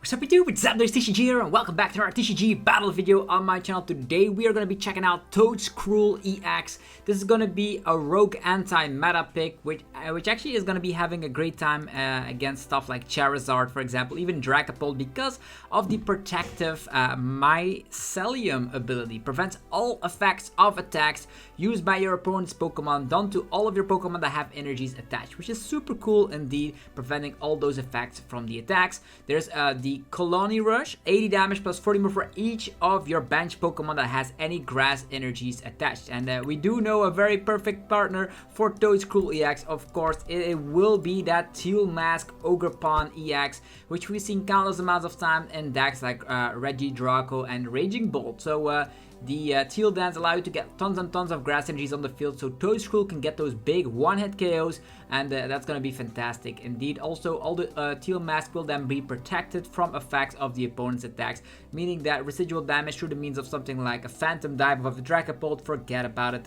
Sup YouTube, it's TCG here, and welcome back to our TCG battle video on my channel. Today we are going to be checking out Toedscruel EX. This is going to be a rogue anti-meta pick, which actually is going to be having a great time against stuff like Charizard, for example, even Dragapult, because of the protective mycelium ability. Prevents all effects of attacks used by your opponent's Pokemon done to all of your Pokemon that have energies attached, which is super cool indeed, preventing all those effects from the attacks. There's the Colony Rush, 80 damage plus 40 more for each of your bench Pokemon that has any grass energies attached. And we do know a very perfect partner for Toedscruel EX. Of course, it will be that Teal Mask Ogerpon EX, which we've seen countless amounts of time in decks like Draco and Raging Bolt. So the Teal Dance allow you to get tons and tons of grass energies on the field, so Toedscruel can get those big one-hit KOs, and that's going to be fantastic indeed. Also, all the Teal Mask will then be protected from effects of the opponent's attacks, meaning that residual damage through the means of something like a Phantom Dive of a Dragapult, forget about it,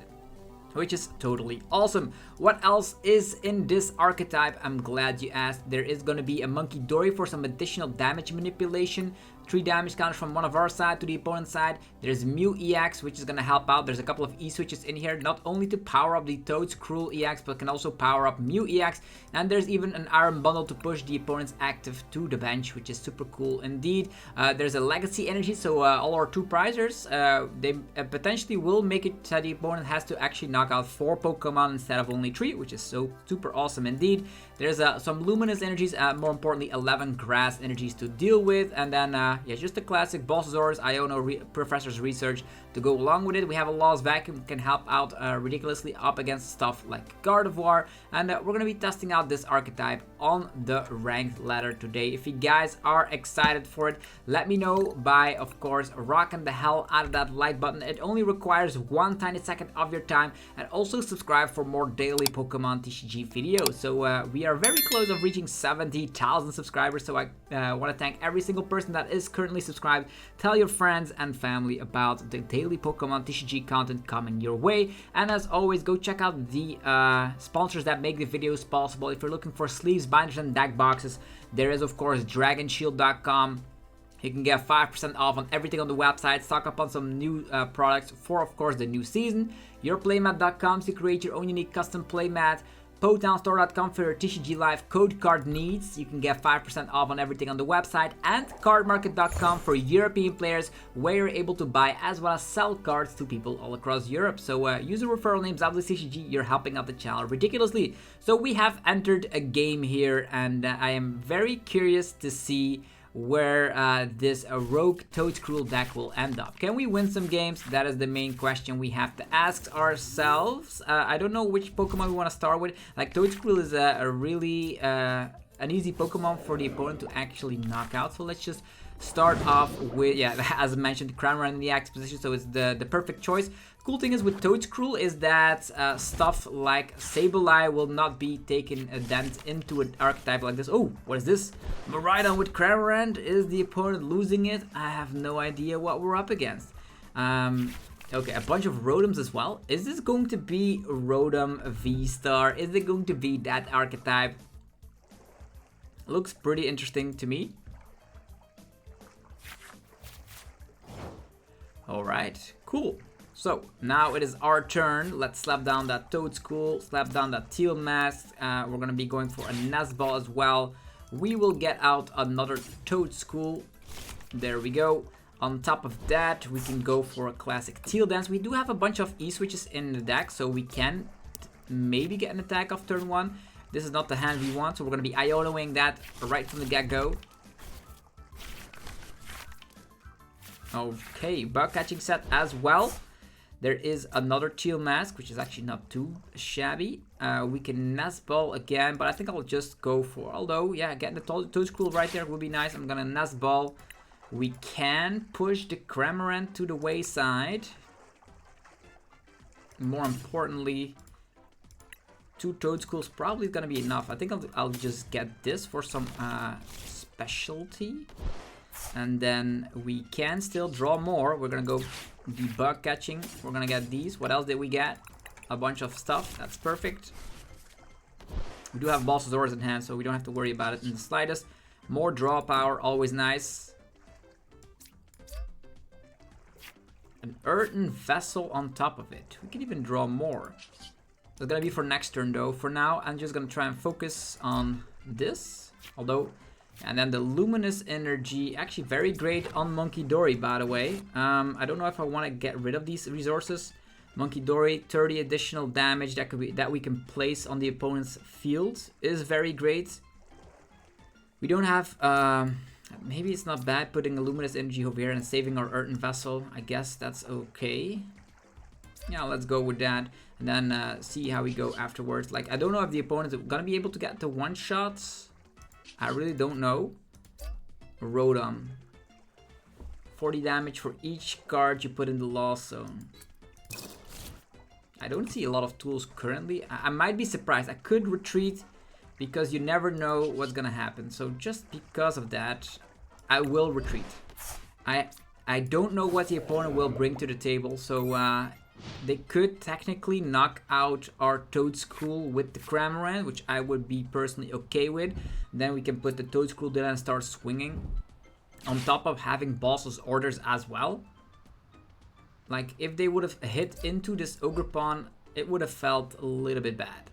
which is totally awesome. What else is in this archetype? I'm glad you asked. There is going to be a Munkidori for some additional damage manipulation. 3 damage counters from one of our side to the opponent's side. There's Mew EX, which is going to help out. There's a couple of E-switches in here, not only to power up the Toedscruel EX, but can also power up Mew EX. And there's even an Iron Bundle to push the opponent's active to the bench, which is super cool indeed. There's a Legacy Energy, so all our 2 prizers, they potentially will make it so the opponent has to actually knock out 4 Pokemon instead of only 3, which is so super awesome indeed. There's some Luminous Energies, more importantly 11 Grass Energies to deal with, and then yeah, just the classic Bossasaurus, Iono, Professor's Research to go along with it. We have a Lost Vacuum, can help out ridiculously up against stuff like Gardevoir, and we're going to be testing out this archetype on the ranked ladder today. If you guys are excited for it, let me know by, of course, rocking the hell out of that like button. It only requires 1 tiny second of your time, and also subscribe for more daily Pokemon TCG videos. So we are very close of reaching 70,000 subscribers, so I want to thank every single person that is currently subscribed. Tell your friends and family about the daily Pokemon TCG content coming your way, and as always, go check out the sponsors that make the videos possible. If you're looking for sleeves, binders, and deck boxes, there is of course dragonshield.com. You can get 5% off on everything on the website. Stock up on some new products for, of course, the new season. Yourplaymat.com to create your own unique custom playmat. PotownStore.com for your TCG Live code card needs. You can get 5% off on everything on the website. And cardmarket.com for European players, where you're able to buy as well as sell cards to people all across Europe. So use the referral name TCG. You're helping out the channel ridiculously. So we have entered a game here, and I am very curious to see where this rogue Toedscruel deck will end up. Can we win some games? That is the main question we have to ask ourselves. I don't know which Pokemon we want to start with. Like, Toedscruel is a really an easy Pokemon for the opponent to actually knock out. So let's just start off with, yeah, as mentioned, Cramorant in the active position, so it's the perfect choice. Cool thing is with Toedscruel is that stuff like Sableye will not be taking a dent into an archetype like this. Oh, what is this? Miraidon with Cramorant. Is the opponent losing it? I have no idea what we're up against. Okay, a bunch of Rotoms as well. Is this going to be Rotom VSTAR? Is it going to be that archetype? Looks pretty interesting to me. Alright, cool. So now it is our turn. Let's slap down that Toedscruel, slap down that Teal Mask. We're gonna be going for a Nest Ball as well. We will get out another Toedscruel. There we go. On top of that, we can go for a classic Teal Dance. We do have a bunch of E-switches in the deck, so we can maybe get an attack off turn 1. This is not the hand we want, so we're gonna be Ionoing that right from the get-go. Okay, bug catching set as well. There is another Teal Mask, which is actually not too shabby. We can Nest Ball again, but I think I'll just go for, although, yeah, getting the Toedscruel right there would be nice. I'm gonna Nest Ball. We can push the Cramorant to the wayside. More importantly, 2 Toedscruels probably gonna be enough. I think I'll just get this for some specialty. And then we can still draw more. We're gonna go the bug catching. We're gonna get these. What else did we get? A bunch of stuff. That's perfect. We do have Bossasaurus in hand, so we don't have to worry about it in the slightest. More draw power, always nice. An earthen vessel on top of it. We can even draw more. It's gonna be for next turn though. For now, I'm just gonna try and focus on this. Although, and then the luminous energy, actually very great on Munkidori, by the way. I don't know if I want to get rid of these resources. Munkidori, 30 additional damage that we can place on the opponent's field is very great. We don't have, maybe it's not bad putting a luminous energy over here and saving our earthen vessel. I guess that's okay. Yeah, let's go with that. And then see how we go afterwards. Like, I don't know if the opponent is gonna be able to get the one-shots. I really don't know. Rotom. 40 damage for each card you put in the loss zone. I don't see a lot of tools currently. I might be surprised. I could retreat because you never know what's gonna happen. So just because of that, I will retreat. I don't know what the opponent will bring to the table. So they could technically knock out our Toedscruel with the Cramorant, which I would be personally okay with. Then we can put the Toedscruel there and start swinging. On top of having boss's orders as well. Like, if they would have hit into this Ogerpon, it would have felt a little bit bad.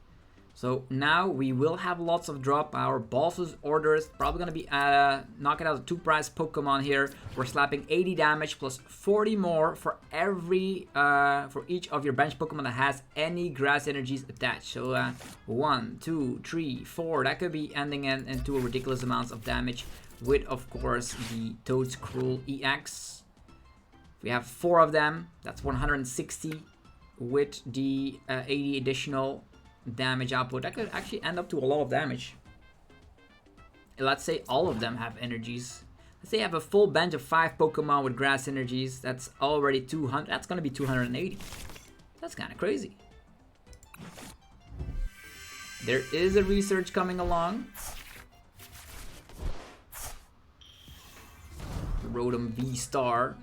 So now we will have lots of drop. Our boss's orders probably gonna be knocking out a 2-prize Pokemon here. We're slapping 80 damage plus 40 more for every for each of your bench Pokemon that has any grass energies attached. So 1, 2, 3, 4. That could be ending into a ridiculous amounts of damage with, of course, the Toedscruel EX. We have 4 of them. That's 160 with the 80 additional damage output. That could actually end up to a lot of damage. Let's say all of them have energies. Let's say I have a full bench of 5 Pokemon with grass energies. That's already 200. That's gonna be 280. That's kind of crazy. There is a research coming along. The Rotom VSTAR.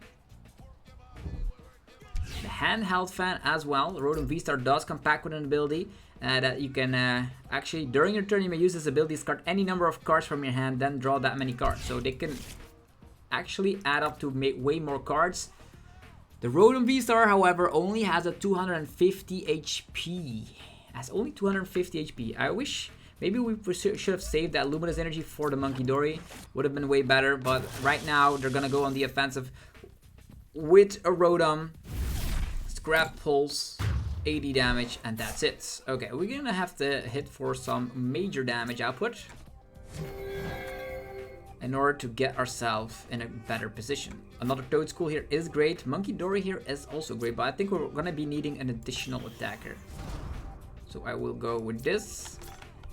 The handheld fan as well. The Rotom VSTAR does come packed with an ability that you can actually, during your turn, you may use this ability to discard any number of cards from your hand, then draw that many cards. So they can actually add up to make way more cards. The Rotom VSTAR, however, only has a 250 HP. Has only 250 HP. I wish maybe we should have saved that luminous energy for the Munkidori. Would have been way better. But right now, they're gonna go on the offensive with a Rotom. Dragapult, 80 damage, and that's it. Okay, we're gonna have to hit for some major damage output in order to get ourselves in a better position. Another Toedscool here is great. Munkidori here is also great, but I think we're gonna be needing an additional attacker. So I will go with this.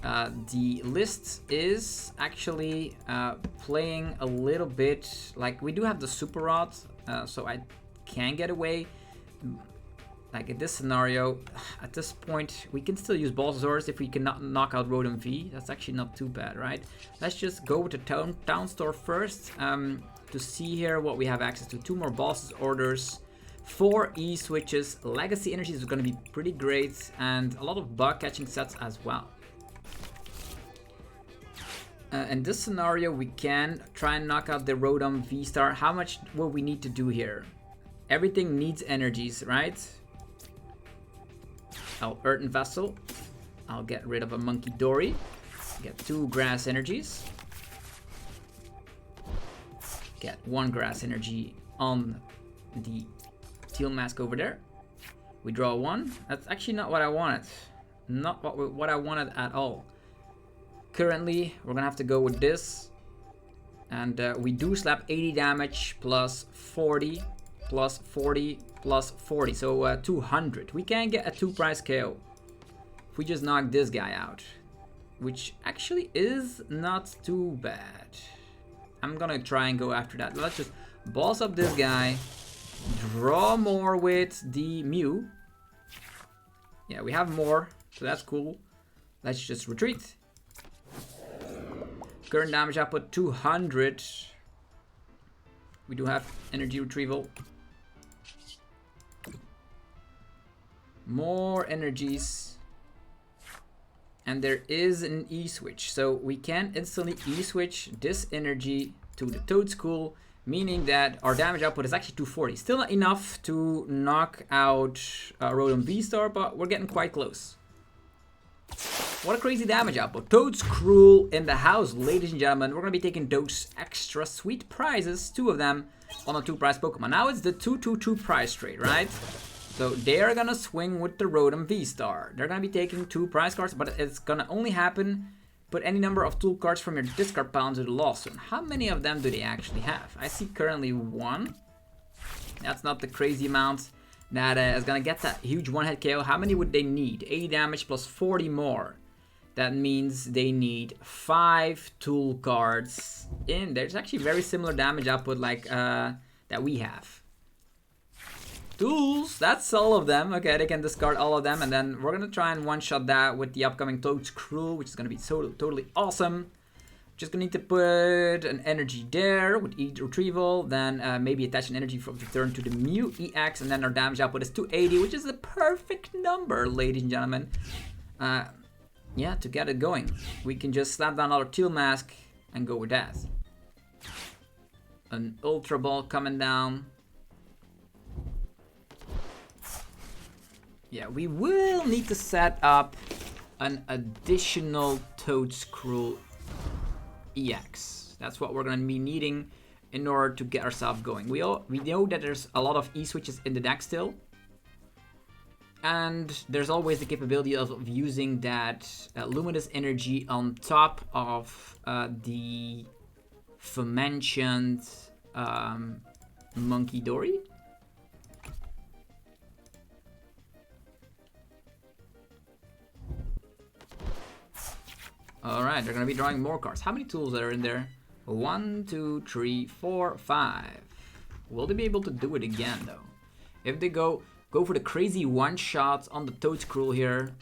The list is actually playing a little bit like we do have the Super Rod, so I can get away. Like in this scenario, at this point, we can still use Boss's Orders if we cannot knock out Rotom V. That's actually not too bad, right? Let's just go with the town store first to see here what we have access to. 2 more Boss's Orders, 4 E-switches, Legacy Energies is going to be pretty great, and a lot of bug catching sets as well. In this scenario, we can try and knock out the Rotom VSTAR. How much will we need to do here? Everything needs energies, right? I'll Earthen Vessel. I'll get rid of a Munkidori. Get 2 grass energies. Get 1 grass energy on the Teal Mask over there. We draw 1. That's actually not what I wanted. Not what I wanted at all. Currently, we're gonna have to go with this. And we do slap 80 damage plus 40. Plus 40, plus 40, so 200. We can get a 2-prize KO if we just knock this guy out, which actually is not too bad. I'm gonna try and go after that. Let's just boss up this guy, draw more with the Mew. Yeah, we have more, so that's cool. Let's just retreat. Current damage output 200. We do have energy retrieval. More energies. And there is an E-switch. So we can instantly E-switch this energy to the Toedscool, meaning that our damage output is actually 240. Still not enough to knock out Rotom VSTAR, but we're getting quite close. What a crazy damage output. Toedscruel in the house, ladies and gentlemen. We're going to be taking those extra sweet prizes, 2 of them, on a 2-prize Pokemon. Now it's the 2-2-2 prize trade, right? So they're going to swing with the Rotom V-Star. They're going to be taking 2 prize cards, but it's going to only happen. Put any number of tool cards from your discard pile into the lost zone. How many of them do they actually have? I see currently 1. That's not the crazy amount that is going to get that huge one-hit KO. How many would they need? 80 damage plus 40 more. That means they need 5 tool cards in there. It's actually very similar damage output like that we have. Tools, that's all of them. Okay, they can discard all of them, and then we're gonna try and one-shot that with the upcoming Toedscruel, which is gonna be totally awesome. Just gonna need to put an energy there with each retrieval, then maybe attach an energy from the turn to the Mew EX, and then our damage output is 280, which is the perfect number, ladies and gentlemen. Yeah, to get it going, we can just slap down our Teal Mask and go with that. An Ultra Ball coming down. Yeah, we will need to set up an additional Toedscruel EX. That's what we're going to be needing in order to get ourselves going. We know that there's a lot of E-switches in the deck still. And there's always the capability of using that luminous energy on top of the aforementioned Munkidori. Alright, they're going to be drawing more cards. How many tools are in there? 1, 2, 3, 4, 5. Will they be able to do it again, though? If they go for the crazy one-shot on the Toedscruel here.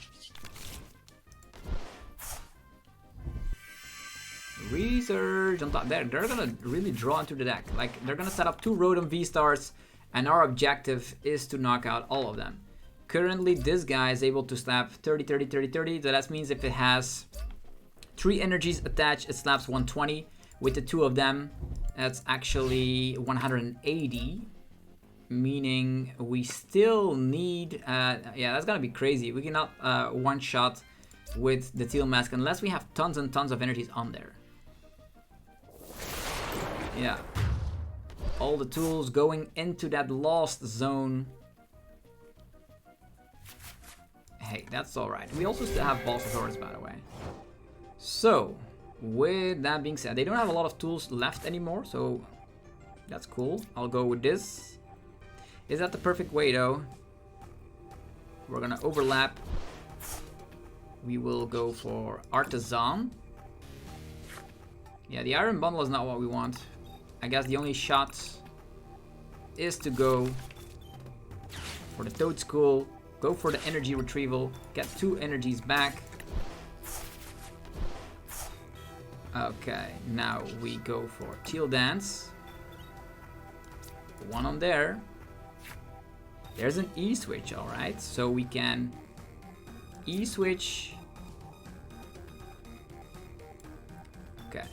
Research on top there. They're going to really draw into the deck. Like, they're going to set up 2 Rotom V-Stars, and our objective is to knock out all of them. Currently, this guy is able to slap 30, 30, 30, 30. So that means if it has 3 energies attached, it slaps 120. With the 2 of them, that's actually 180. Meaning we still need, yeah, that's gonna be crazy. We cannot one-shot with the Teal Mask unless we have tons and tons of energies on there. Yeah. All the tools going into that lost zone. Hey, that's alright. We also still have Balsasaurus, by the way. So, with that being said, they don't have a lot of tools left anymore, so that's cool. I'll go with this. Is that the perfect way, though? We're gonna overlap. We will go for Artisan. Yeah, the Iron Bundle is not what we want. I guess the only shot is to go for the Toedscool, go for the energy retrieval, get 2 energies back. Okay, now we go for Teal Dance. 1 on there. There's an E-switch, alright, so we can E-switch. Okay,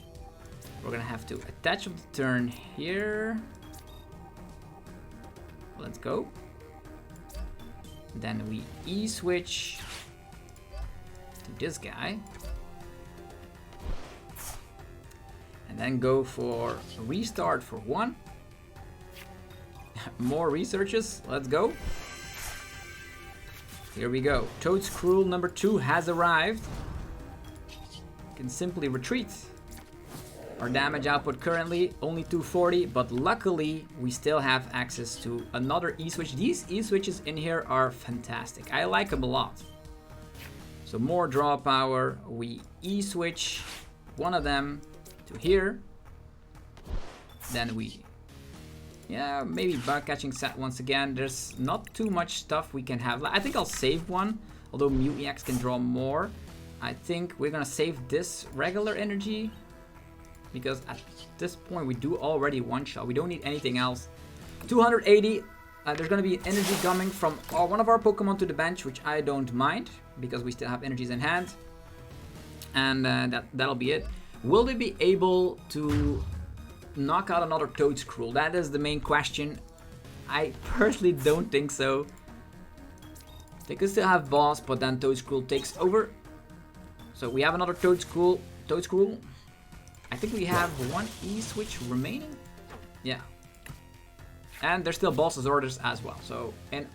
we're gonna have to attach of the turn here. Let's go. Then we E-switch to this guy. And then go for restart for 1. More researches, let's go. Here we go. Toedscruel number 2 has arrived. Can simply retreat. Our damage output currently only 240, but luckily we still have access to another E-switch. These E-switches in here are fantastic. I like them a lot. So more draw power. We E-switch 1 of them to here. Then we, yeah, maybe bug catching set once again. There's not too much stuff we can have. I think I'll save 1, although Mew EX can draw more. I think we're gonna save this regular energy because at this point we do already one-shot. We don't need anything else. 280. There's gonna be energy coming from one of our Pokemon to the bench, which I don't mind because we still have energies in hand. and that'll be it. Will they be able to knock out another Toedscruel? That is the main question. I personally don't think so. They could still have boss, but then Toedscruel takes over. So we have another Toedscruel. I think we have one E-switch remaining. Yeah. And there's still boss's orders as well. So in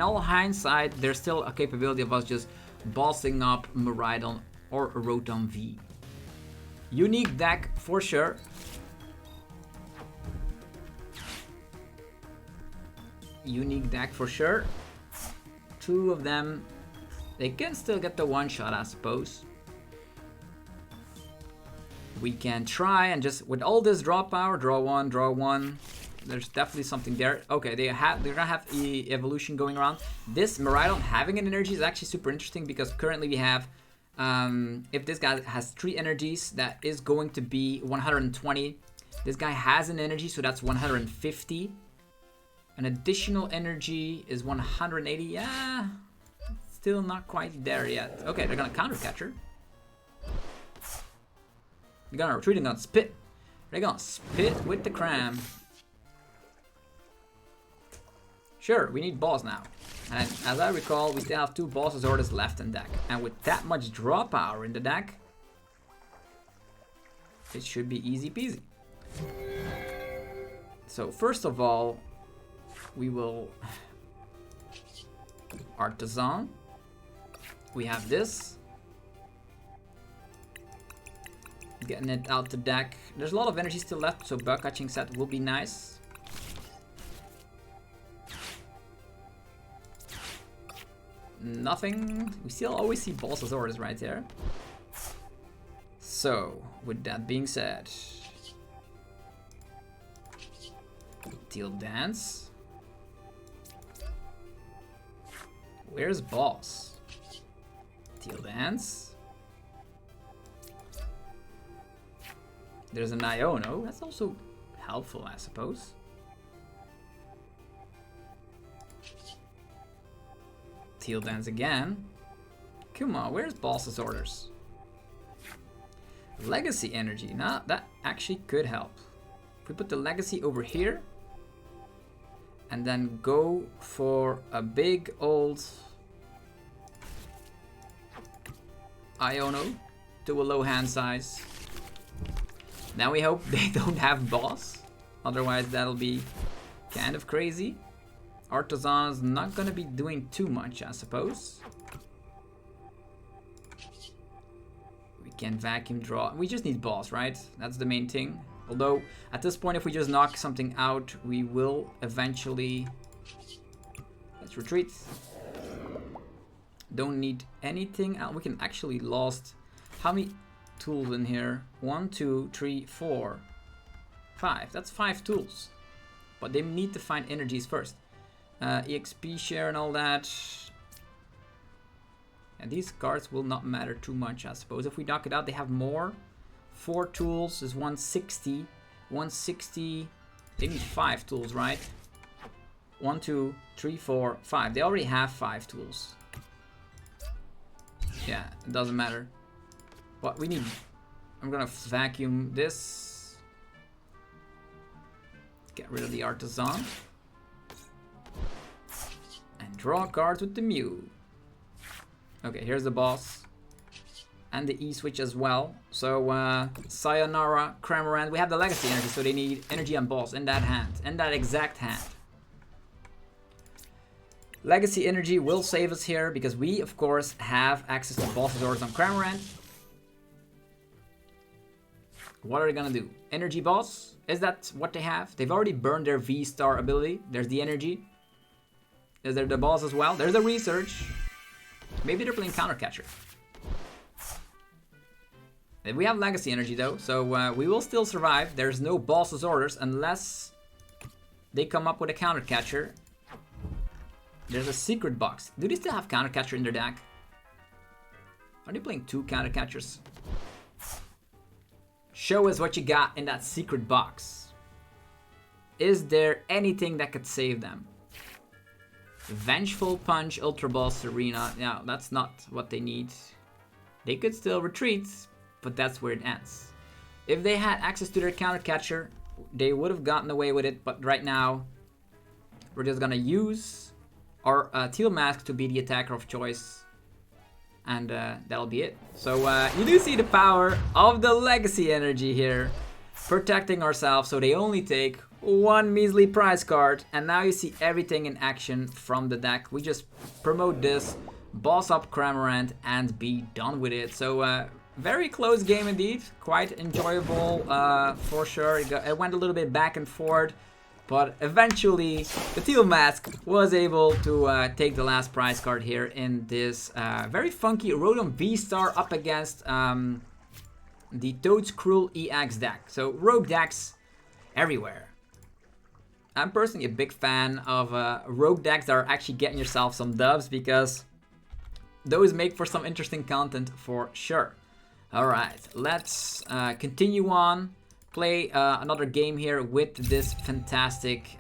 all hindsight, there's still a capability of us just bossing up Miraidon or Rotom V. Unique deck for sure. Unique deck for sure. Two of them, they can still get the one shot, I suppose. We can try and just, with all this draw power, draw one. There's definitely something there. Okay, they're gonna have evolution going around. This Miraidon having an energy is actually super interesting because currently we have, if this guy has 3 energies, that is going to be 120. This guy has an energy, so that's 150. An additional energy is 180. Yeah, still not quite there yet. Okay, they're gonna counter catcher. They're gonna retreat and gonna spit. They're gonna spit with the cram. Sure, we need balls now. And as I recall, we still have 2 boss's orders left in deck. And with that much draw power in the deck, it should be easy peasy. So first of all, we will Artisan. We have this. Getting it out the deck. There's a lot of energy still left, so bug catching set will be nice. Nothing. We still always see boss's orders right there. So, with that being said, Teal Dance. Where's boss? Teal Dance. There's an Iono. That's also helpful, I suppose. Teal Dance again. Come on, where's boss's orders? Legacy energy. Now that actually could help. If we put the legacy over here and then go for a big old Iono to a low hand size. Now we hope they don't have boss. Otherwise that'll be kind of crazy. Artisan is not going to be doing too much, I suppose. We can vacuum draw. We just need boss, right? That's the main thing. Although, at this point, if we just knock something out, we will eventually... Let's retreat. Don't need anything else. We can actually lost... How many tools in here? 1, 2, 3, 4, 5. That's 5 tools. But they need to find energies first. EXP share and all that. And these cards will not matter too much, I suppose. If we knock it out, they have more. 4 tools is 160. 160. They need 5 tools, right? 1, 2, 3, 4, 5. They already have 5 tools. Yeah, it doesn't matter. What we need. I'm gonna vacuum this. Get rid of the Artisan. And draw cards with the Mew. Okay, here's the boss. And the E-switch as well. So, Sayonara, Cramorant. We have the legacy energy, so they need energy and boss in that hand. In that exact hand. Legacy energy will save us here, because we, of course, have access to boss's orders on Cramorant. What are they gonna do? Energy boss? Is that what they have? They've already burned their VSTAR ability. There's the energy. Is there the boss as well? There's the research. Maybe they're playing counter catcher. We have legacy energy though, so we will still survive. There's no boss's orders unless they come up with a counter catcher. There's a secret box. Do they still have counter catcher in their deck? Are they playing 2 counter catchers? Show us what you got in that secret box. Is there anything that could save them? Vengeful Punch, Ultra Ball, Serena. Yeah, that's not what they need. They could still retreat, but that's where it ends. If they had access to their counter catcher, they would have gotten away with it, but right now, we're just gonna use our Teal Mask to be the attacker of choice. And that'll be it. So you do see the power of the legacy energy here. Protecting ourselves, so they only take one measly prize card. And now you see everything in action from the deck. We just promote this, boss up Cramorant, and be done with it. So very close game indeed. Quite enjoyable for sure. It went a little bit back and forth. But eventually, the Teal Mask was able to take the last prize card here in this very funky Rotom VSTAR up against the Toedscruel EX deck. So rogue decks everywhere. I'm personally a big fan of rogue decks that are actually getting yourself some dubs, because those make for some interesting content for sure. Alright, let's continue on. Play another game here with this fantastic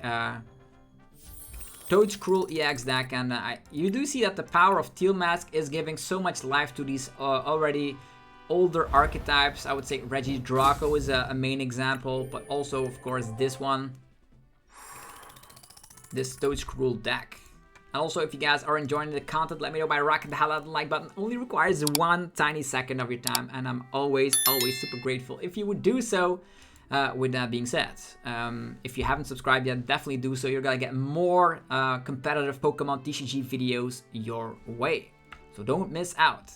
Toedscruel EX deck, and you do see that the power of Teal Mask is giving so much life to these already older archetypes. I would say Reggie Draco is a main example, but also of course this one, this Toedscruel deck. And also, if you guys are enjoying the content, let me know by rocking the hell out of the like button. It only requires 1 tiny second of your time, and I'm always super grateful if you would do so. With that being said, if you haven't subscribed yet, definitely do so. You're gonna get more competitive Pokemon TCG videos your way, so don't miss out.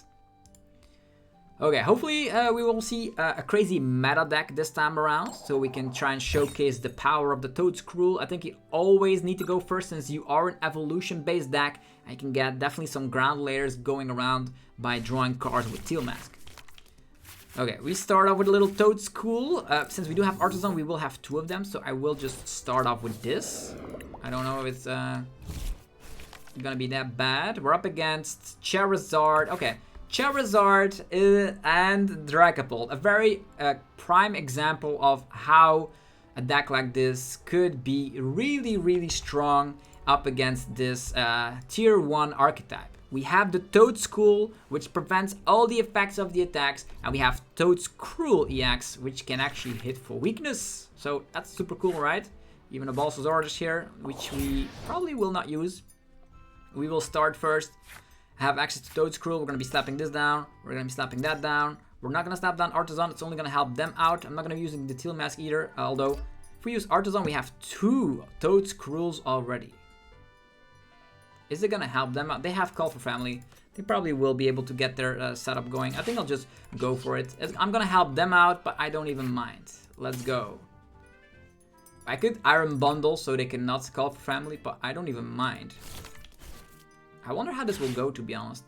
Okay, hopefully we will see a crazy meta deck this time around, so we can try and showcase the power of the Toedscruel. I think you always need to go first, since you are an evolution-based deck, and you can get definitely some ground layers going around by drawing cards with Teal Mask. Okay, we start off with a little Toedscool. Since we do have Artisan, we will have 2 of them, so I will just start off with this. I don't know if it's gonna be that bad. We're up against Charizard. Okay, Charizard and Dragapult. A very prime example of how a deck like this could be really strong up against this tier 1 archetype. We have the Toedscool, which prevents all the effects of the attacks, and we have Toedscruel EX, which can actually hit for weakness. So that's super cool, right? Even a Balsa's Orders here, which we probably will not use. We will start first, have access to Toedscruel. We're going to be slapping this down. We're going to be slapping that down. We're not going to slap down Artisan. It's only going to help them out. I'm not going to be using the Teal Mask either, although if we use Artisan, we have 2 Toedscruels already. Is it gonna help them out? They have Call for Family. They probably will be able to get their setup going. I think I'll just go for it. I'm gonna help them out, but I don't even mind. Let's go. I could Iron Bundle so they cannot Call for Family, but I don't even mind. I wonder how this will go, to be honest.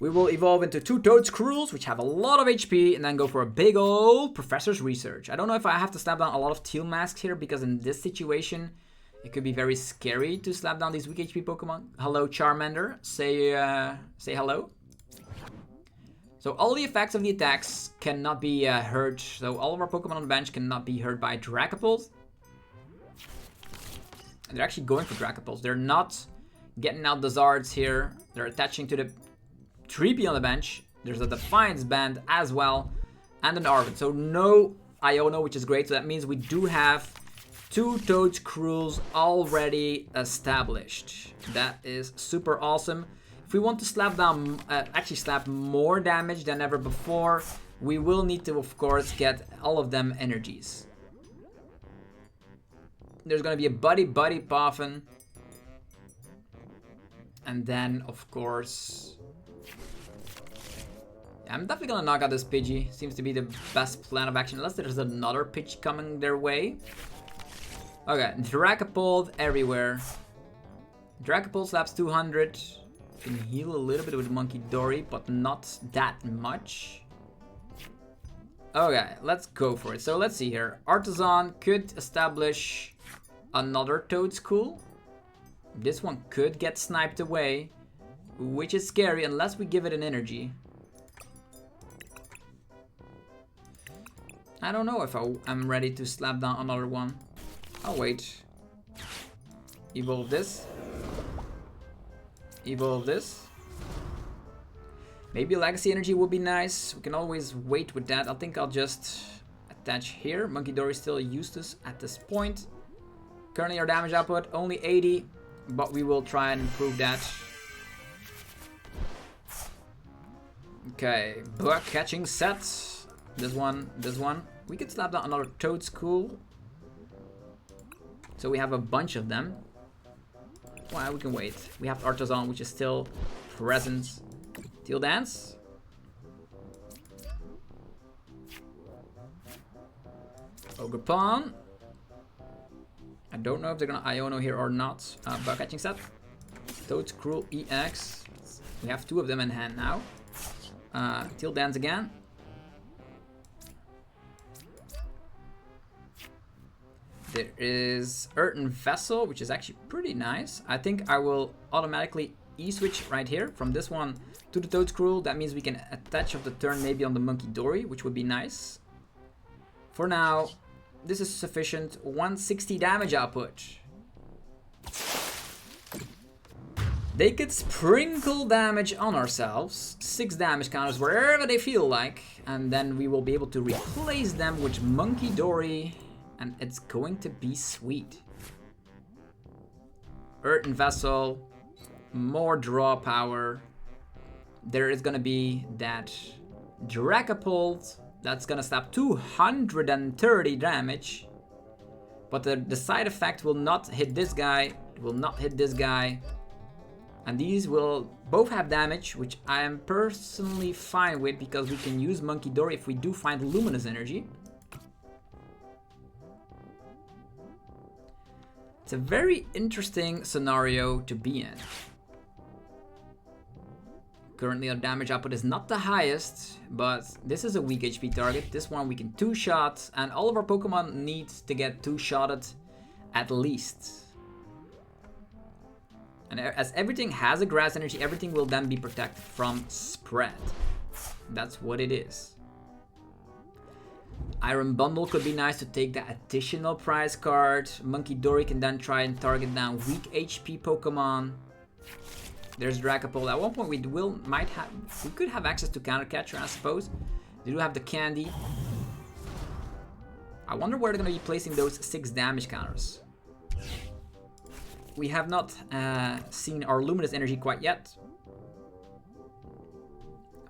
We will evolve into 2 Toedscruels, which have a lot of HP, and then go for a big old Professor's Research. I don't know if I have to slap down a lot of Teal Masks here, because in this situation, it could be very scary to slap down these weak HP Pokemon. Hello, Charmander. Say hello. So all the effects of the attacks cannot be hurt. So all of our Pokemon on the bench cannot be hurt by Dragapult. And they're actually going for Dragapults. They're not getting out the Zards here. They're attaching to the 3P on the bench. There's a Defiance Band as well. And an Arvid. So no Iono, which is great. So that means we do have 2 Toedscruels already established. That is super awesome. If we want to slap down, actually slap more damage than ever before, we will need to, of course, get all of them energies. There's gonna be a Buddy Puffin. And then, of course, I'm definitely gonna knock out this Pidgey. Seems to be the best plan of action, unless there's another Pidgey coming their way. Okay, Dragapult everywhere. Dragapult slaps 200. Can heal a little bit with Munkidori, but not that much. Okay, let's go for it. So let's see here. Artisan could establish another Toedscool. This one could get sniped away, which is scary unless we give it an energy. I don't know if I'm ready to slap down another one. I'll wait. Evolve this. Evolve this. Maybe Legacy Energy would be nice. We can always wait with that. I think I'll just attach here. Munkidori is still useless at this point. Currently our damage output only 80, but we will try and improve that. Okay, bug catching set. This one. We could slap down another Toedscool. So we have a bunch of them. Well, we can wait. We have Artisan, which is still present. Teal Dance. Ogerpon. I don't know if they're gonna Iono here or not. Bug catching set. Toedscruel EX. We have 2 of them in hand now. Teal Dance again. There is Earthen Vessel, which is actually pretty nice. I think I will automatically E-switch right here from this one to the Toedscruel. That means we can attach of the turn maybe on the Munkidori, which would be nice. For now, this is sufficient. 160 damage output. They could sprinkle damage on ourselves. 6 damage counters wherever they feel like. And then we will be able to replace them with Munkidori. And it's going to be sweet. Earthen Vessel. More draw power. There is going to be that Dragapult. That's going to stop 230 damage. But the side effect will not hit this guy. It will not hit this guy. And these will both have damage, which I am personally fine with because we can use Munkidori if we do find Luminous Energy. It's a very interesting scenario to be in. Currently our damage output is not the highest, but this is a weak HP target. This one we can 2-shot, and all of our Pokemon need to get 2-shotted at least. And as everything has a grass energy, everything will then be protected from spread. That's what it is. Iron Bundle could be nice to take that additional prize card. Munkidori can then try and target down weak HP Pokemon. There's Dragapult. At one point we could have access to Counter Catcher, I suppose. They do have the candy. I wonder where they're going to be placing those 6 damage counters. We have not seen our Luminous Energy quite yet.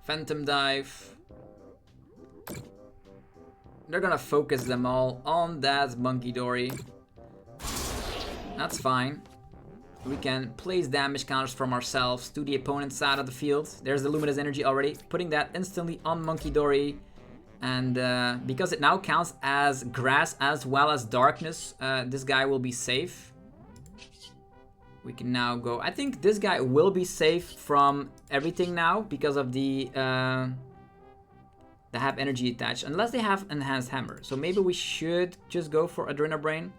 Phantom Dive. They're gonna focus them all on that Munkidori. That's fine. We can place damage counters from ourselves to the opponent's side of the field. There's the Luminous Energy already. Putting that instantly on Munkidori. And because it now counts as grass as well as darkness, this guy will be safe. We can now go. I think this guy will be safe from everything now because of the have energy attached, unless they have Enhanced Hammer. So maybe we should just go for Adrenabrain.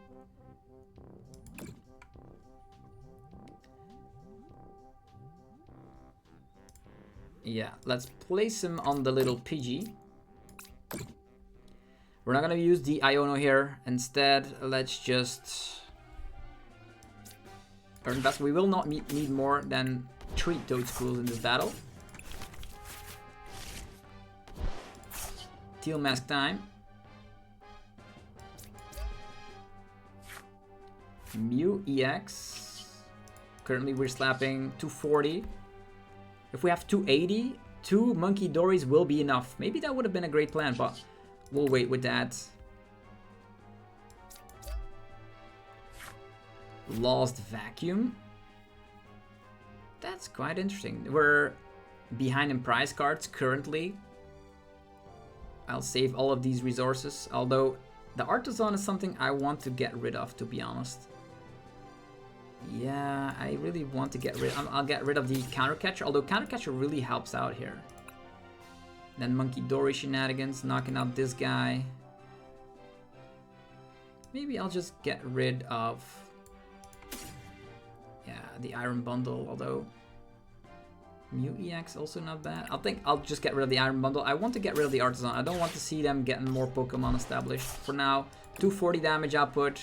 Yeah, let's place him on the little Pidgey. We're not gonna use the Iono here. Instead, let's just invest. We will not need more than 3 Toedscools in this battle. Teal Mask time. Mew EX. Currently we're slapping 240. If we have 280, 2 Munkidoris will be enough. Maybe that would have been a great plan, but we'll wait with that. Lost Vacuum. That's quite interesting. We're behind in prize cards currently. I'll save all of these resources, although the Artisan is something I want to get rid of, to be honest. Yeah, I really want to get rid. I'll get rid of the Counter Catcher, although Counter Catcher really helps out here. Then Munkidori shenanigans, knocking out this guy. Maybe I'll just get rid of, yeah, the Iron Bundle, although Mew EX also not bad. I think I'll just get rid of the Iron Bundle. I want to get rid of the Artisan. I don't want to see them getting more Pokemon established. For now, 240 damage output.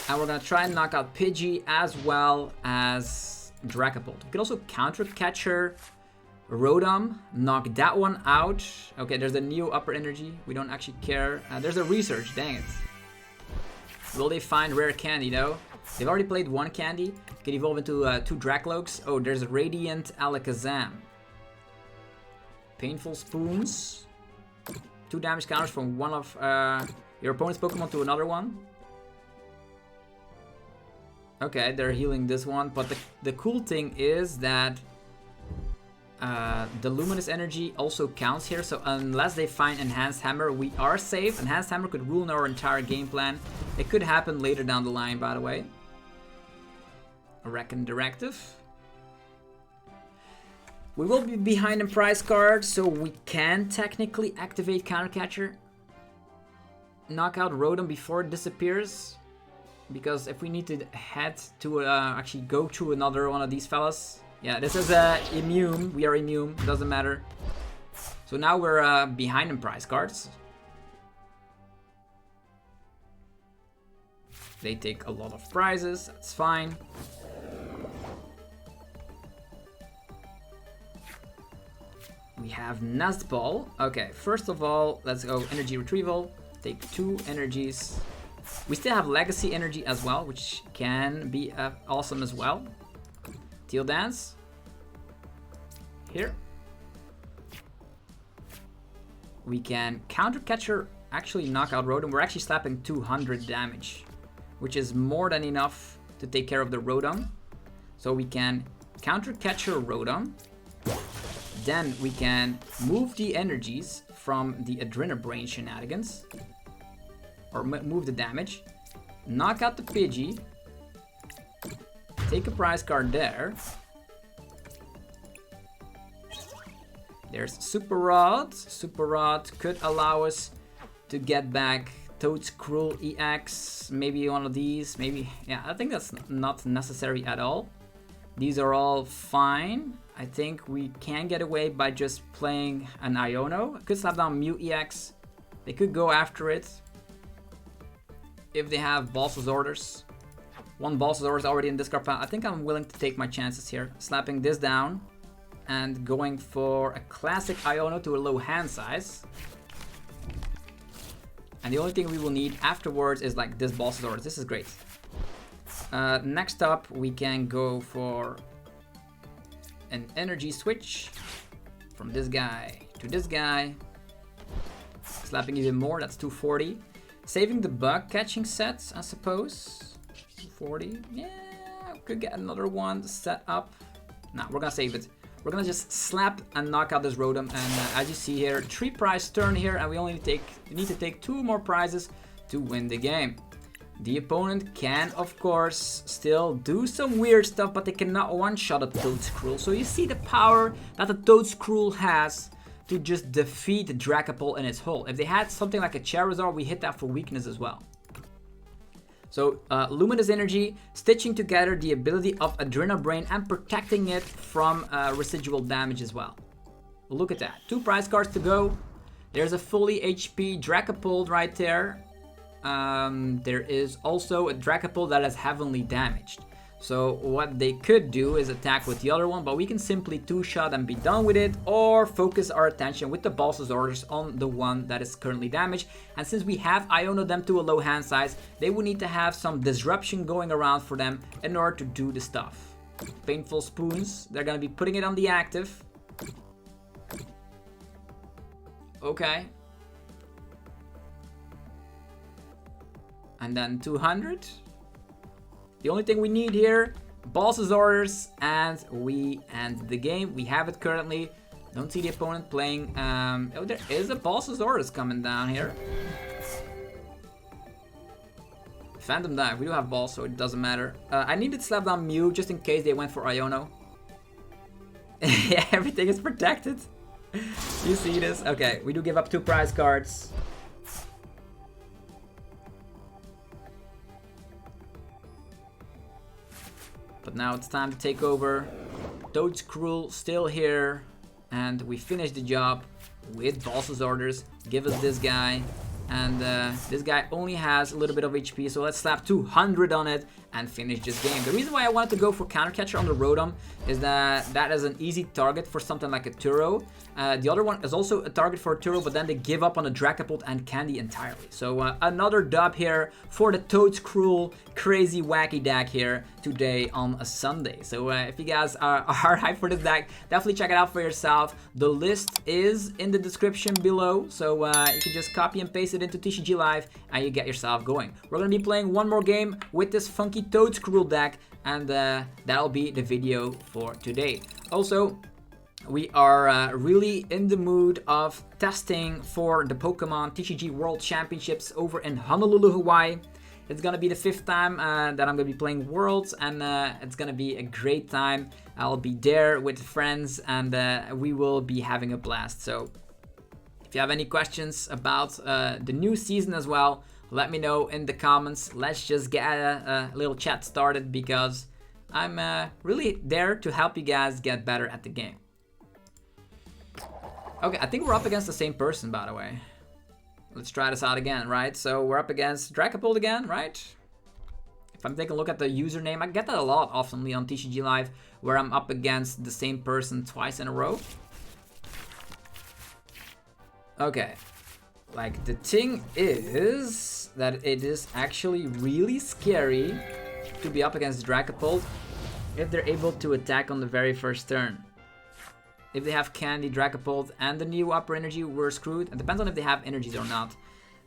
And we're going to try and knock out Pidgey as well as Dragapult. We can also Counter Catcher Rotom, knock that one out. Okay, there's a new upper energy. We don't actually care. There's a research, dang it. Will they find rare candy though? They've already played one candy. Can evolve into 2 Dracloaks. Oh, there's a Radiant Alakazam. Painful Spoons. 2 damage counters from one of your opponent's Pokemon to another one. Okay, they're healing this one. But the cool thing is that the Luminous Energy also counts here. So unless they find Enhanced Hammer, we are safe. Enhanced Hammer could ruin our entire game plan. It could happen later down the line, by the way. Reckon Directive. We will be behind in prize cards, so we can technically activate Counter Catcher. Knock out Rotom before it disappears. Because if we need to head to actually go through another one of these fellas. Yeah, this is immune. We are immune. Doesn't matter. So now we're behind in prize cards. They take a lot of prizes. That's fine. We have Nest Ball. Okay, first of all, let's go Energy Retrieval. Take 2 energies. We still have Legacy Energy as well, which can be awesome as well. Teal Dance. Here. We can Counter Catcher, actually knock out Rotom. We're actually slapping 200 damage, which is more than enough to take care of the Rotom. So we can Counter Catcher Rotom. Then we can move the energies from the Adrenabrain shenanigans. Or move the damage. Knock out the Pidgey. Take a prize card there. There's Super Rod. Super Rod could allow us to get back Toedscruel EX. Maybe one of these. Maybe. Yeah, I think that's not necessary at all. These are all fine. I think we can get away by just playing an Iono. Could slap down Mew EX. They could go after it. If they have Boss's Orders. One Boss's Order is already in discard pile. I think I'm willing to take my chances here. Slapping this down. And going for a classic Iono to a low hand size. And the only thing we will need afterwards is like this Boss's Orders. This is great. Next up, we can go for an energy switch from this guy to this guy. Slapping even more, that's 240. Saving the bug catching sets, I suppose. 240, yeah, could get another one set up. Nah, we're gonna save it. We're gonna just slap and knock out this Rotom. And as you see here, 3 prize turn here, and we only need to take 2 more prizes to win the game. The opponent can, of course, still do some weird stuff, but they cannot one-shot a Toedscruel. So you see the power that the Toedscruel has to just defeat the Dragapult in its hole. If they had something like a Charizard, we hit that for weakness as well. So Luminous Energy, stitching together the ability of Adrenabrain and protecting it from residual damage as well. Look at that. 2 prize cards to go. There's a fully HP Dragapult right there. There is also a Dragapult that is heavily damaged. So what they could do is attack with the other one, but we can simply 2-shot and be done with it, or focus our attention with the Boss's Orders on the one that is currently damaged. And since we have Iono them to a low hand size, they will need to have some disruption going around for them in order to do the stuff. Painful Spoons, they're gonna be putting it on the active. Okay. And then 200. The only thing we need here, Boss's Orders, and we end the game. We have it currently. Don't see the opponent playing. Oh, there is a Boss's Orders coming down here. Phantom Dive. We do have balls, so it doesn't matter. I needed to slap down Mew just in case they went for Iono. Yeah, everything is protected. You see this? Okay, we do give up 2 prize cards. But now it's time to take over. Toedscruel still here. And we finish the job with Boss's Orders. Give us this guy. And this guy only has a little bit of HP. So let's slap 200 on it. and finish this game. The reason why I wanted to go for Counter Catcher on the Rotom is that that is an easy target for something like a Turo. The other one is also a target for a Turo, but then they give up on the Dragapult and Candy entirely. So another dub here for the Toedscruel crazy wacky deck here today on a Sunday. So if you guys are hyped for this deck, definitely check it out for yourself. The list is in the description below, so you can just copy and paste it into TCG Live and you get yourself going. We're going to be playing one more game with this funky Toedscruel deck, and that'll be the video for today. Also, we are really in the mood of testing for the Pokemon TCG World Championships over in Honolulu, Hawaii. It's gonna be the 5th time that I'm gonna be playing Worlds, and it's gonna be a great time. I'll be there with friends, and we will be having a blast. So if you have any questions about the new season as well, let me know in the comments. Let's just get a little chat started, because I'm really there to help you guys get better at the game. Okay, I think we're up against the same person, by the way. Let's try this out again, right? So we're up against Dragapult again, right? If I'm taking a look at the username, I get that a lot oftenly on TCG Live, where I'm up against the same person twice in a row. Okay. Like, the thing is that it is actually really scary to be up against Dragapult if they're able to attack on the very first turn. If they have Candy, Dragapult, and the new upper energy, we're screwed. It depends on if they have energies or not.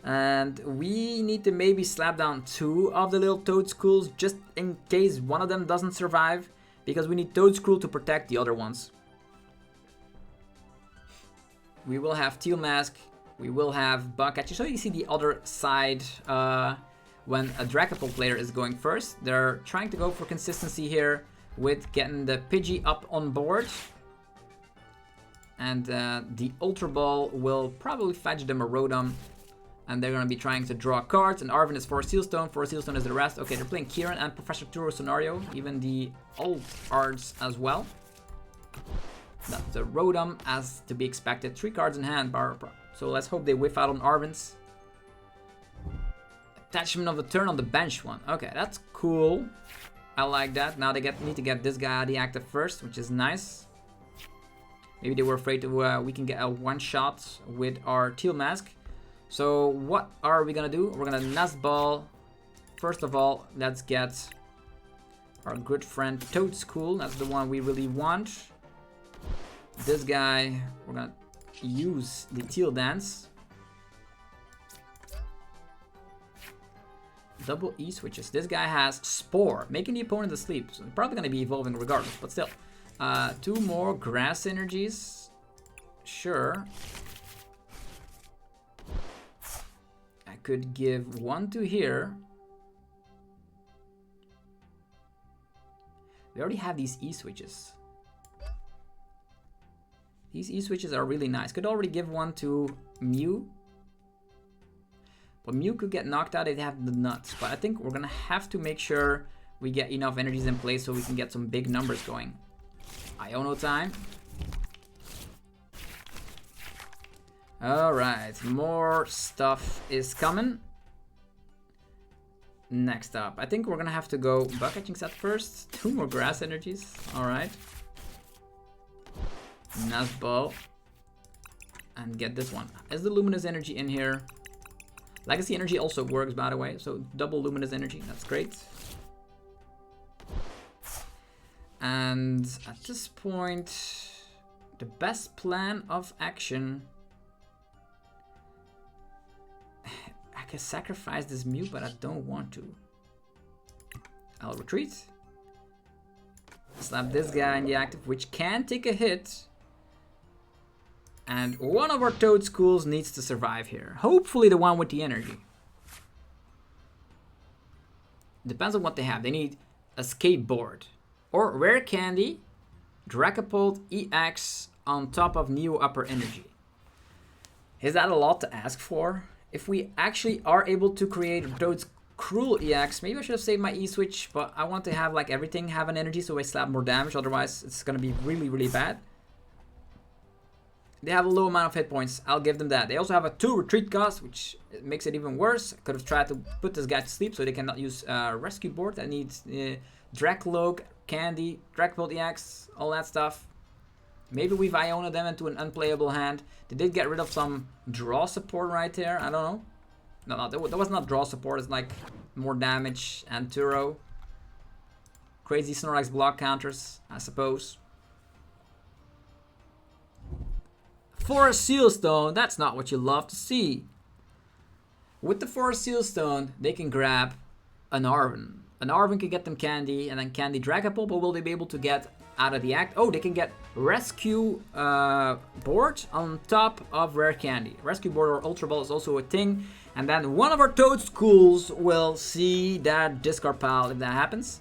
And we need to maybe slap down 2 of the little Toedschools just in case one of them doesn't survive, because we need Toedscruel to protect the other ones. We will have Teal Mask. We will have Bug Catcher. So you see the other side when a Dragapult player is going first. They're trying to go for consistency here with getting the Pidgey up on board. And the Ultra Ball will probably fetch them a Rotom. And they're going to be trying to draw cards. And Arvin is for Sealstone. For Sealstone is the rest. Okay, they're playing Kieran and Professor Turo Scenario. Even the old arts as well. That's the Rotom, as to be expected. 3 cards in hand. So let's hope they whiff out on Arvin's. Attachment of the turn on the bench one. Okay, that's cool. I like that. Now they need to get this guy out of the active first, which is nice. Maybe they were afraid we can get a one-shot with our Teal Mask. So what are we gonna do? We're gonna Nest Ball. First of all, let's get our good friend Toedscool. That's the one we really want. This guy, we're gonna use the Teal Dance. Double E switches. This guy has Spore, making the opponent asleep. So it's probably gonna be evolving regardless, but still. 2 more grass energies. Sure. I could give 1 to here. We already have these E switches. These E switches are really nice. Could already give 1 to Mew. But Mew could get knocked out if they have the nuts. But I think we're gonna have to make sure we get enough energies in place so we can get some big numbers going. Iono time. Alright, more stuff is coming. Next up, I think we're gonna have to go Bug Catching set first. 2 more grass energies. Alright. Nest Ball. And get this one. Is the Luminous Energy in here? Legacy Energy also works, by the way. So double Luminous Energy. That's great. And at this point, the best plan of action. I can sacrifice this Mew, but I don't want to. I'll retreat. Slap this guy in the active, which can take a hit. And one of our Toedschools needs to survive here. Hopefully the one with the energy. Depends on what they have. They need a skateboard. Or Rare Candy, Dragapult EX on top of Neo Upper Energy. Is that a lot to ask for? If we actually are able to create Toedscruel EX, maybe I should have saved my E-Switch, but I want to have like everything have an energy so I slap more damage, otherwise it's going to be really, really bad. They have a low amount of hit points. I'll give them that. They also have a 2 retreat cost, which makes it even worse. I could have tried to put this guy to sleep so they cannot use rescue board. That needs Dracloak, Candy, Dragapult EX, all that stuff. Maybe we've Iona them into an unplayable hand. They did get rid of some draw support right there. I don't know. No, that was not draw support. It's like more damage and Turo. Crazy Snorlax block counters, I suppose. Forest Sealstone, that's not what you love to see. With the Forest Sealstone, they can grab an Arven. An Arven can get them Candy, and then Candy Dragapult, but will they be able to get out of the act? Oh, they can get Rescue Board on top of Rare Candy. Rescue Board or Ultra Ball is also a thing. And then one of our Toadschools will see that discard pile if that happens.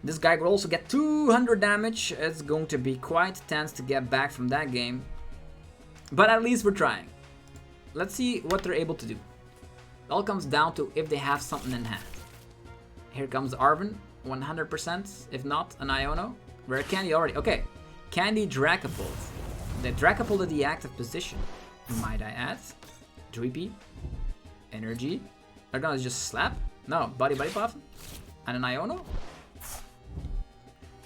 This guy will also get 200 damage. It's going to be quite tense to get back from that game. But at least we're trying. Let's see what they're able to do. It all comes down to if they have something in hand. Here comes Arven, 100%. If not, an Iono. Rare Candy already. Okay, Candy Dragapult. The Dragapult in the active position, might I add. Dreepy. Energy. They're gonna just slap. No, Body Puff. And an Iono.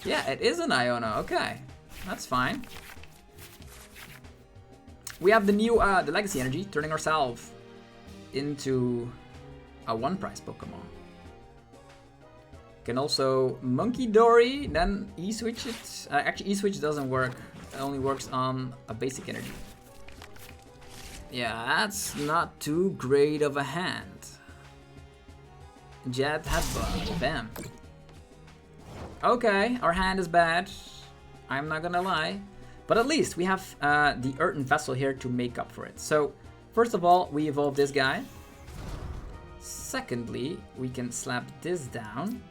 Yeah, it is an Iono. Okay, that's fine. We have the new, the Legacy Energy, turning ourselves into a 1-price Pokemon. Can also Munkidori, then E-switch it. Actually, E-switch doesn't work. It only works on a basic energy. Yeah, that's not too great of a hand. Jet Headbutt, bam. Okay, our hand is bad. I'm not gonna lie. But at least we have the Earthen Vessel here to make up for it. So, first of all, we evolve this guy. Secondly, we can slap this down.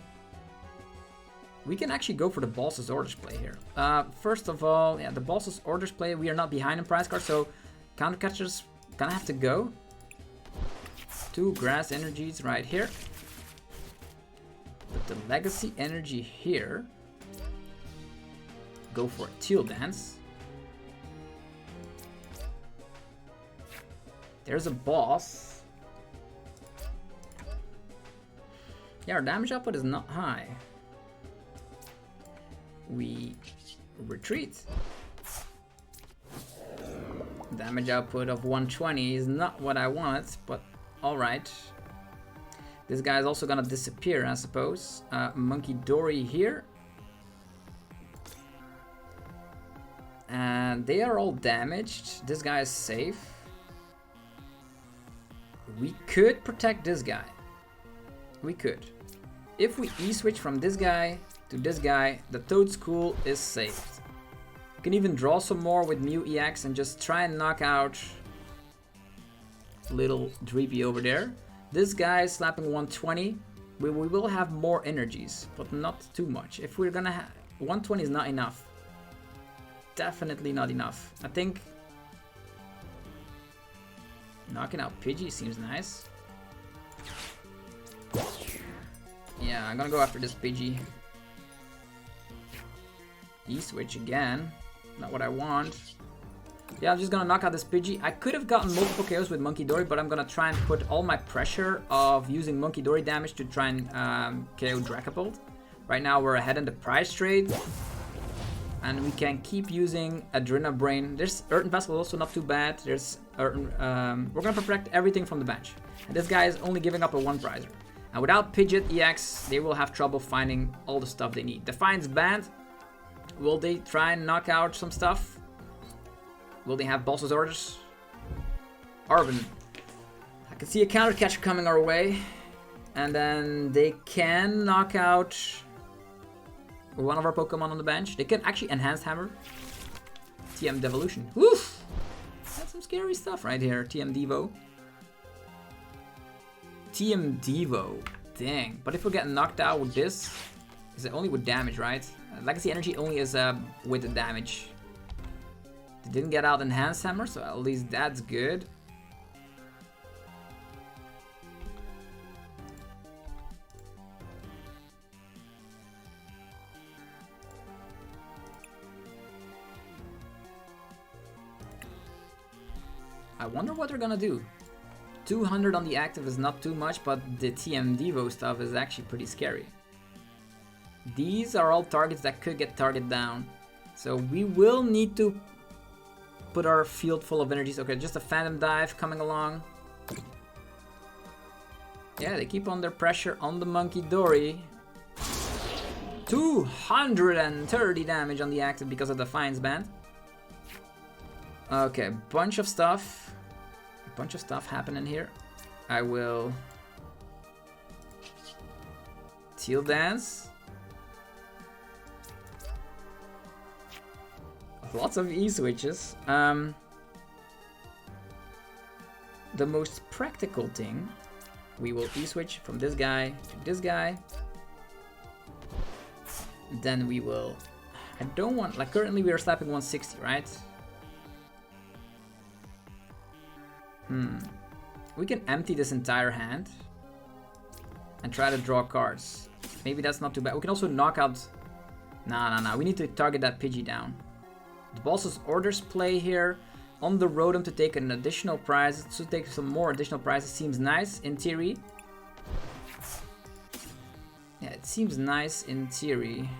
We can actually go for the Boss's Orders play here. First of all, yeah, the Boss's Orders play, we are not behind in price card, so counter catchers gonna have to go. 2 grass energies right here. Put the Legacy Energy here. Go for a Teal Dance. There's a boss. Yeah, our damage output is not high. We retreat. Damage output of 120 is not what I wanted, but alright. This guy is also gonna disappear, I suppose. Munkidori here. And they are all damaged. This guy is safe. We could protect this guy. We could. If we E-switch from this guy to this guy, the Toedscool is saved. You can even draw some more with Mew EX and just try and knock out little Dreepy over there. This guy is slapping 120. We will have more energies, but not too much. If we're gonna have 120 is not enough. Definitely not enough. I think knocking out Pidgey seems nice. Yeah, I'm gonna go after this Pidgey. E-switch again. Not what I want. Yeah, I'm just gonna knock out this Pidgey. I could have gotten multiple KOs with Munkidori, but I'm gonna try and put all my pressure of using Munkidori damage to try and KO Dragapult. Right now we're ahead in the price trade. And we can keep using Adrena Brain. There's Earthen Vessel also not too bad. There's we're gonna protect everything from the bench. And this guy is only giving up a 1-prizer. And without Pidgeot EX, they will have trouble finding all the stuff they need. Defiant's banned. Will they try and knock out some stuff? Will they have Boss's Orders? Arven. I can see a counter catcher coming our way. And then they can knock out one of our Pokemon on the bench. They can actually Enhanced Hammer. TM Devolution. Woof! That's some scary stuff right here. TM Devo. TM Devo. Dang. But if we get knocked out with this, is it only with damage, right? Legacy Energy only is with the damage. They didn't get out Enhanced Hammer, so at least that's good. I wonder what they're gonna do. 200 on the active is not too much, but the TM Devo stuff is actually pretty scary. These are all targets that could get target down. So we will need to put our field full of energies. Okay, just a Phantom Dive coming along. Yeah, they keep on their pressure on the Munkidori. 230 damage on the active because of the Defiance Band. Okay, bunch of stuff happening here. I will Teal Dance. Lots of E-switches. The most practical thing, we will E-switch from this guy to this guy. Then we will... I don't want... Like, currently we are slapping 160, right? We can empty this entire hand and try to draw cards. Maybe that's not too bad. We can also knock out... Nah. We need to target that Pidgey down. The boss's orders play here on the Rotom to take an additional prize. To take some more additional prizes seems nice in theory. Yeah, it seems nice in theory.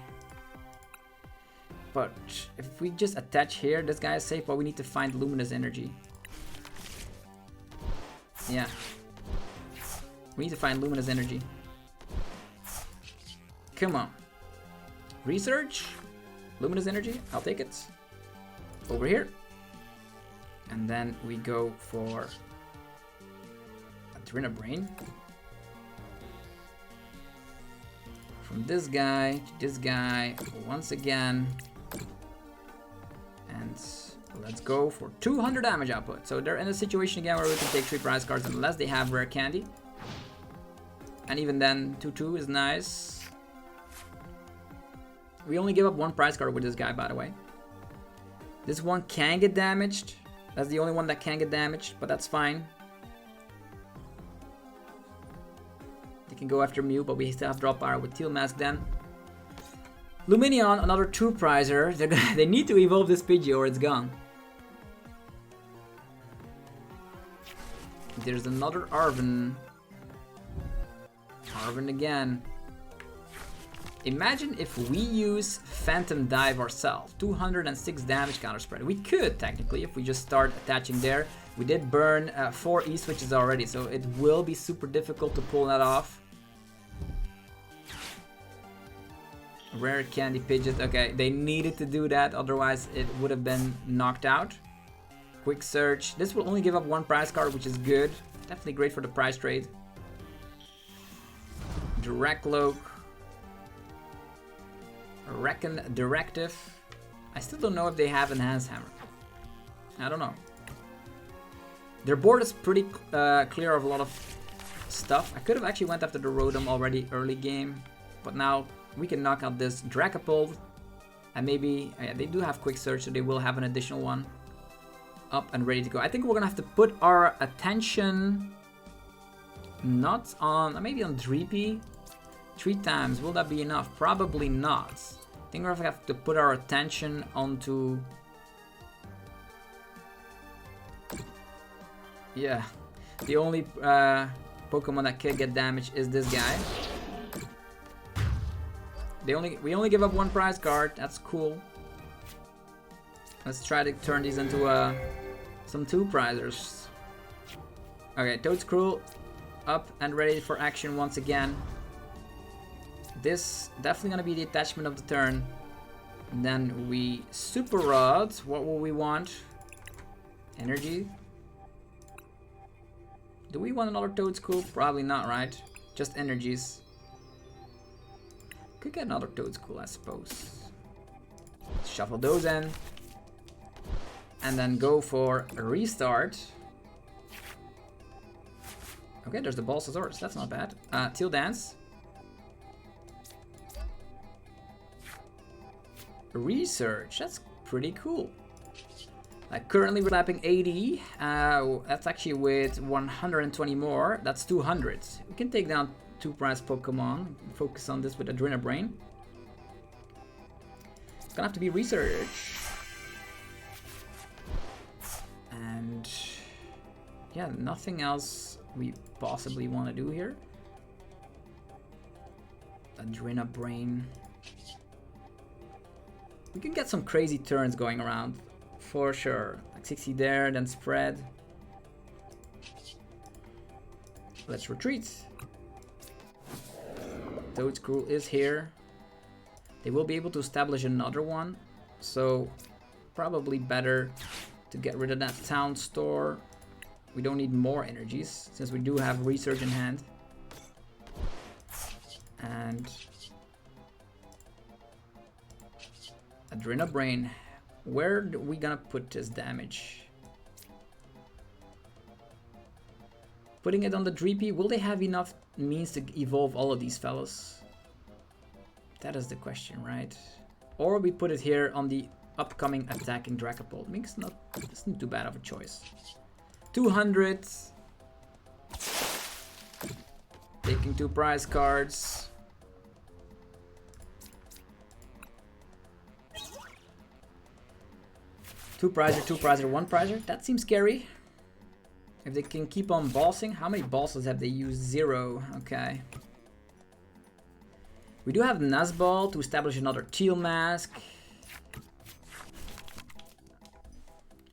But if we just attach here, this guy is safe, but we need to find Luminous Energy. Yeah. We need to find Luminous Energy. Come on. Research. Luminous Energy. I'll take it. Over here. And then we go for a Brain. From this guy to this guy once again. And let's go for 200 damage output. So they're in a situation again where we can take 3 prize cards unless they have rare candy. And even then, 2-2 is nice. We only give up 1 prize card with this guy, by the way. This one can get damaged. That's the only one that can get damaged, but that's fine. They can go after Mew, but we still have drop power with Teal Mask then. Lumineon, another 2 prizer. They need to evolve this Pidgey or it's gone. There's another Arven. Arven again. Imagine if we use Phantom Dive ourselves. 206 damage counter spread. We could technically if we just start attaching there. We did burn 4 E-switches already, so it will be super difficult to pull that off. Rare Candy Pidgeot. Okay, they needed to do that, otherwise it would have been knocked out. Quick Search. This will only give up 1 prize card, which is good. Definitely great for the prize trade. Direct Cloak. Reckon Directive. I still don't know if they have Enhanced Hammer. I don't know. Their board is pretty clear of a lot of stuff. I could have actually went after the Rotom already early game, but now we can knock out this Dragapult, and maybe they do have Quick Search, so they will have an additional one up and ready to go. I think we're gonna have to put our attention not on, maybe on Dreepy 3 times. Will that be enough? Probably not. I think we're gonna have to put our attention onto... Yeah, the only Pokemon that can get damaged is this guy. We only give up 1 prize card. That's cool. Let's try to turn these into some 2 prizers. Okay, Toedscruel up and ready for action once again. This definitely gonna be the attachment of the turn. And then we Super Rod. What will we want? Energy. Do we want another Toedscool? Probably not, right? Just energies. Could get another Toedscool, I suppose. Shuffle those in. And then go for a restart. Okay, there's the Balsasaurus. That's not bad. Teal Dance. Research. That's pretty cool. Currently we're slapping 80. That's actually with 120 more. That's 200. We can take down 2 prize Pokemon. Focus on this with Brain. It's gonna have to be research. And Yeah, nothing else we possibly want to do here. Adrena Brain. We can get some crazy turns going around, for sure. Like 60 there, then spread. Let's retreat. Toedscruel is here. They will be able to establish another one, so probably better to get rid of that town store. We don't need more energies, since we do have research in hand. And Adrena Brain. Where are we gonna put this damage? Putting it on the Dreepy, will they have enough means to evolve all of these fellas? That is the question, right? Or we put it here on the upcoming attacking Dragapult. It's not too bad of a choice. 200. Taking 2 prize cards. Two prizer, 1 prizer. That seems scary. If they can keep on bossing. How many bosses have they used? 0. Okay. We do have Nazball to establish another Teal Mask.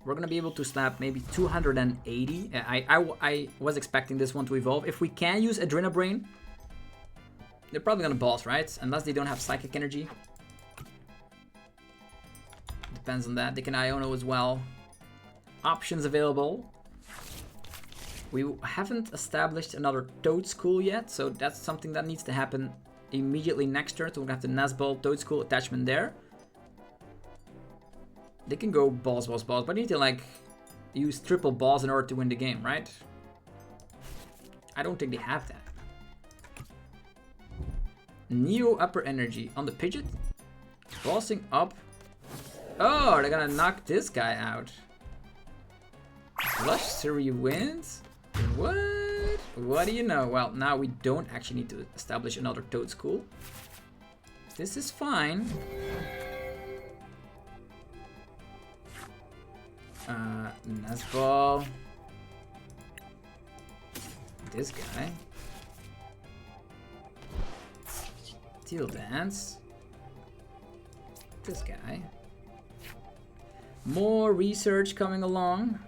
We're gonna be able to snap maybe 280. I was expecting this one to evolve. If we can use Adrena Brain, they're probably gonna boss, right? Unless they don't have Psychic Energy. Depends on that. They can Iono as well. Options available. We haven't established another Toedscool yet, so that's something that needs to happen immediately next turn. So we're gonna have the Nazball Toedscool attachment there. They can go balls, but you need to like use triple balls in order to win the game, right? I don't think they have that. Neo Upper Energy on the Pidgeot. Bossing up. Oh, they're gonna knock this guy out. Flush 3 wins? What? What do you know? Well, now we don't actually need to establish another Toedscool. This is fine. Nazball. This guy. Teal Dance. This guy. More research coming along.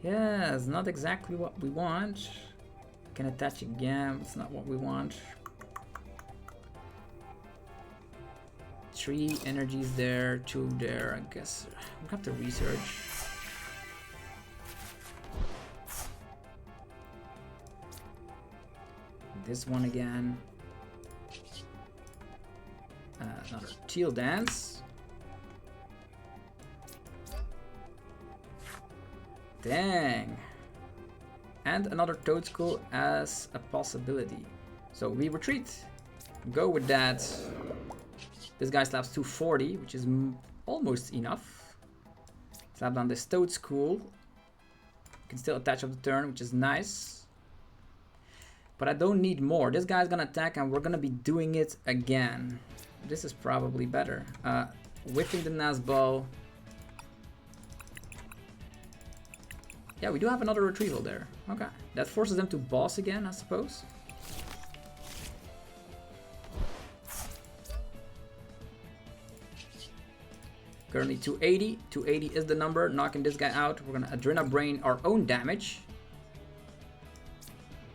Yeah, it's not exactly what we want. Can attach again, it's not what we want. 3 energies there, 2 there, I guess. We'll have to research. This one again. Another Teal Dance. Dang. And another Toedscool as a possibility. So we retreat. Go with that. This guy slaps 240, which is almost enough. Slap down this Toedscool. Can still attach up the turn, which is nice. But I don't need more. This guy's gonna attack and we're gonna be doing it again. This is probably better. Whipping the Nazball. Yeah, we do have another retrieval there. Okay. That forces them to boss again, I suppose. Currently 280. 280 is the number. Knocking this guy out. We're gonna Adrena Brain our own damage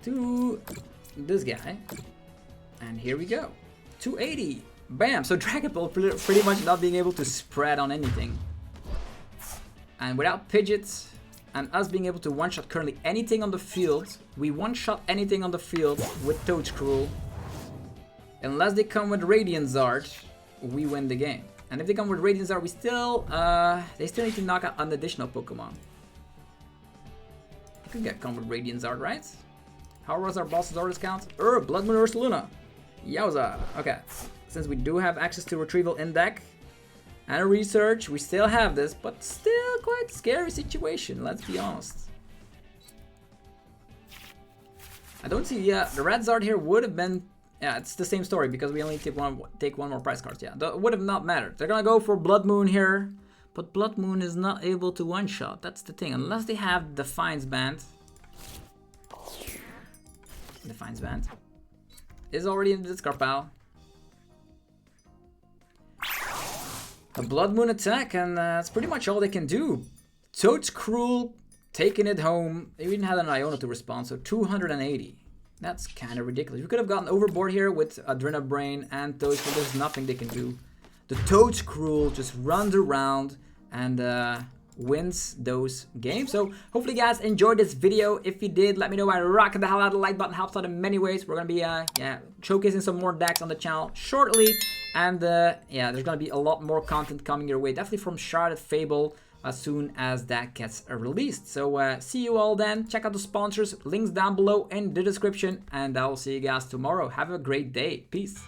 to this guy. And here we go. 280. Bam! So Dragapult pretty much not being able to spread on anything. And without Pidgeot and us being able to one-shot currently anything on the field, we one-shot anything on the field with Toedscruel. Unless they come with Radiant Zard, we win the game. And if they come with Radiant Zard, they still need to knock out an additional Pokemon. We could come with Radiant Zard, right? How was our boss's orders count? Blood Moon Ursaluna. Yowza. Okay. Since we do have access to retrieval in deck and a research, we still have this, but still quite scary situation, let's be honest. I don't see, the red Zard here would have been, it's the same story because we only take one more prize card, That would have not mattered. They're gonna go for Blood Moon here, But Blood Moon is not able to one-shot. That's the thing. Unless they have Defiance Band. Defiance Band is already in the discard pile. A Blood Moon attack, and that's pretty much all they can do. Toedscruel taking it home. They even had an Iona to respond, so 280. That's kind of ridiculous. We could have gotten overboard here with Adrena Brain and Toedscruel. There's nothing they can do. The Toedscruel just runs around and wins those games. So hopefully you guys enjoyed this video. If you did, let me know by rocking the hell out of the like button. Helps out in many ways. We're gonna be showcasing some more decks on the channel shortly, and there's gonna be a lot more content coming your way, definitely from Sharded Fable as soon as that gets released. So see you all then. Check out the sponsors, links down below in the description, and I will see you guys tomorrow. Have a great day. Peace.